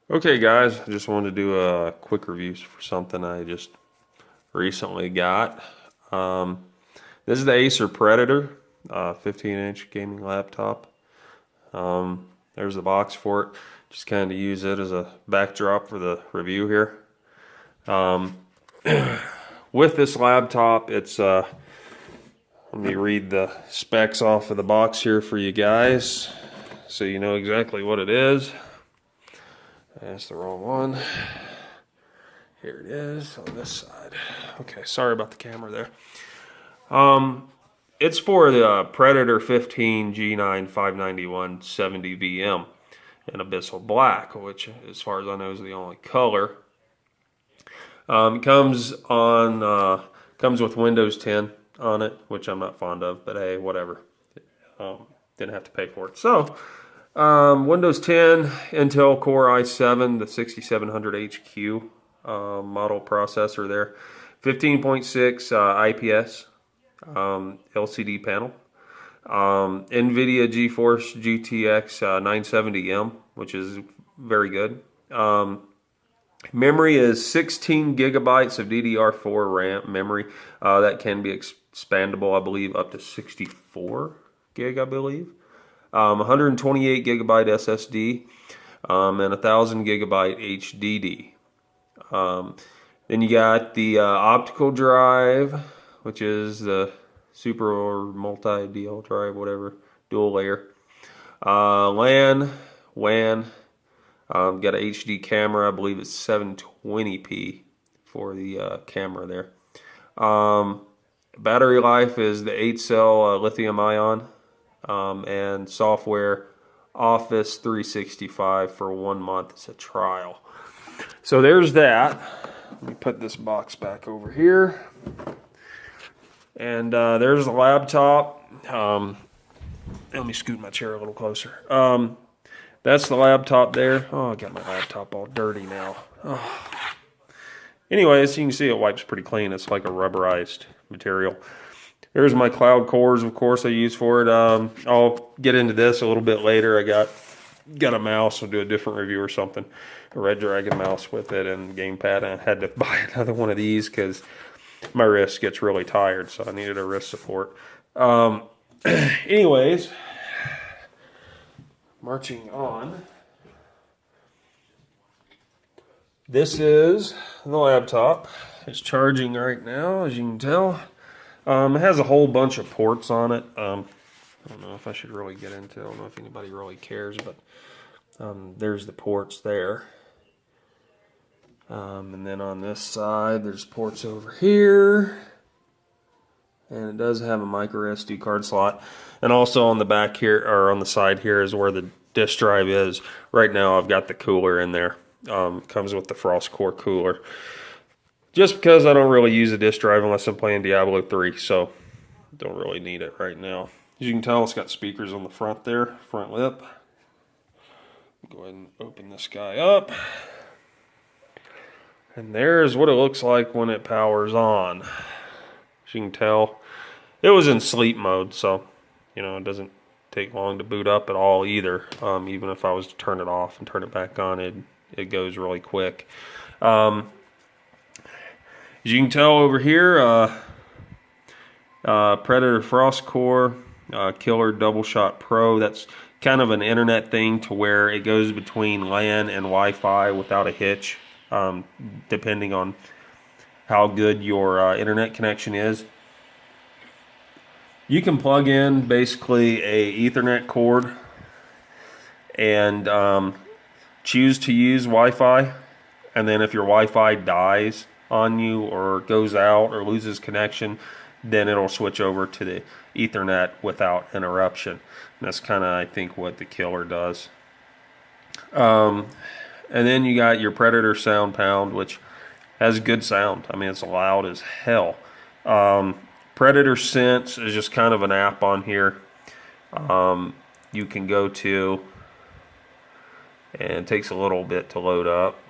Okay guys, I just wanted to do a quick review for something I just recently got. Um, this is the Acer Predator 15-inch gaming laptop. There's the box for it. Just kind of use it as a backdrop for the review here. Um, with this laptop, let me read the specs off of the box here for you guys so you know exactly what it is. That's the wrong one. Here it is on this side. Okay, sorry about the camera there. It's for the Predator 15 G9 591 70 VM in Abyssal Black, which, as far as I know, is the only color. Comes with Windows 10 on it, which I'm not fond of, but hey, whatever. Didn't have to pay for it. So, Windows 10, Intel Core i7, the 6700HQ model processor there, 15.6 IPS LCD panel, NVIDIA GeForce GTX 970M, which is very good. Memory is 16 gigabytes of DDR4 RAM memory. That can be expandable, I believe, up to 64 gig, I believe. 128 gigabyte SSD, and 1000 gigabyte HDD. Then you got the optical drive, which is the super or multi-DL drive, whatever, dual layer. LAN, WAN. Got an HD camera. I believe it's 720p for the camera there. Battery life is the 8-cell lithium ion, and software Office 365 for 1 month. It's a trial. So there's that. Let me put this box back over here. And there's the laptop. Let me scoot my chair a little closer. That's the laptop there. Oh, I got my laptop all dirty now. Oh. Anyways, you can see it wipes pretty clean. It's like a rubberized material. There's my cloud cores, of course, I use for it. I'll get into this a little bit later. I got a mouse. I'll do a different review or something. A Red Dragon mouse with it and gamepad. And I had to buy another one of these because my wrist gets really tired, so I needed a wrist support. Anyways, marching on. This is the laptop. It's charging right now, as you can tell. It has a whole bunch of ports on it. I don't know if I should really get into it. I don't know if anybody really cares, but there's the ports there. And then on this side, there's ports over here. And it does have a micro SD card slot. And also on the back here, or on the side here, is where the disk drive is. Right now, I've got the cooler in there. Comes with the Frost Core cooler. Just because I don't really use a disk drive unless I'm playing Diablo 3, so don't really need it right now. As you can tell, it's got speakers on the front there, front lip. Go ahead and open this guy up. And there's what it looks like when it powers on. As you can tell, it was in sleep mode, so it doesn't take long to boot up at all either. Even if I was to turn it off and turn it back on, it goes really quick. As you can tell over here, Predator Frost Core, Killer Double Shot Pro. That's kind of an internet thing to where it goes between LAN and Wi-Fi without a hitch, depending on how good your internet connection is. You can plug in basically a Ethernet cord and choose to use Wi-Fi, and then if your Wi-Fi dies on you or goes out or loses connection, then it'll switch over to the Ethernet without interruption. And that's kind of, I think, what the Killer does. And then you got your Predator Sound Pound, which has good sound. I mean, it's loud as hell. Predator Sense is just kind of an app on here you can go to, and it takes a little bit to load up.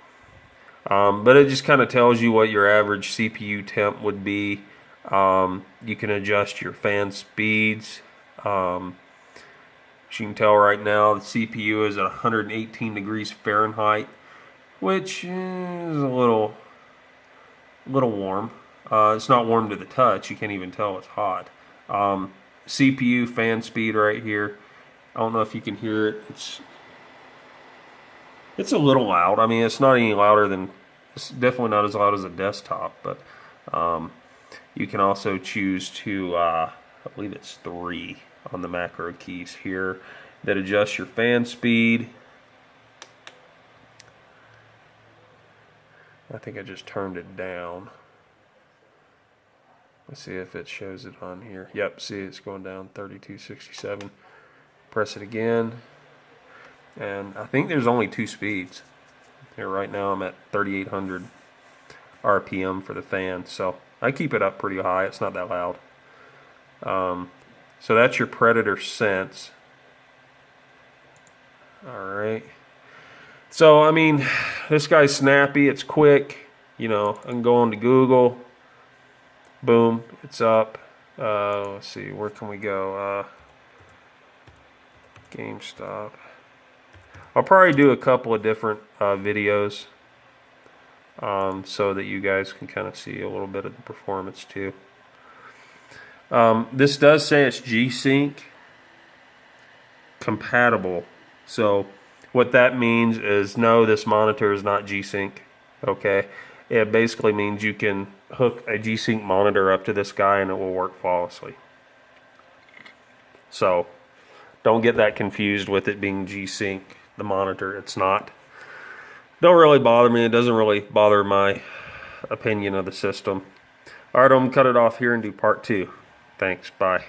But it just kind of tells you what your average CPU temp would be. You can adjust your fan speeds. As you can tell right now, the CPU is at 118 degrees Fahrenheit. which is a little warm. It's not warm to the touch. You can't even tell it's hot. CPU fan speed right here. I don't know if you can hear it. It's a little loud. I mean, it's not any louder than, it's definitely not as loud as a desktop, but you can also choose to, I believe it's 3 on the macro keys here that adjust your fan speed. I think I just turned it down. Let's see if it shows it on here. Yep, see it's going down 3267. Press it again. And I think there's only 2 speeds. Here right now I'm at 3800 RPM for the fan. So I keep it up pretty high. It's not that loud. So that's your Predator Sense. Alright. So I mean, this guy's snappy, it's quick. You know, I can go on to Google. Boom, it's up. Let's see, where can we go? GameStop. I'll probably do a couple of different videos so that you guys can kind of see a little bit of the performance too. This does say it's G-Sync compatible. So what that means is no, this monitor is not G-Sync. Okay, it basically means you can hook a G-Sync monitor up to this guy and it will work flawlessly. So don't get that confused with it being G-Sync, the monitor. It's not. Don't really bother me. It doesn't really bother my opinion of the system. Alright, I'm going to cut it off here and do part 2. Thanks. Bye.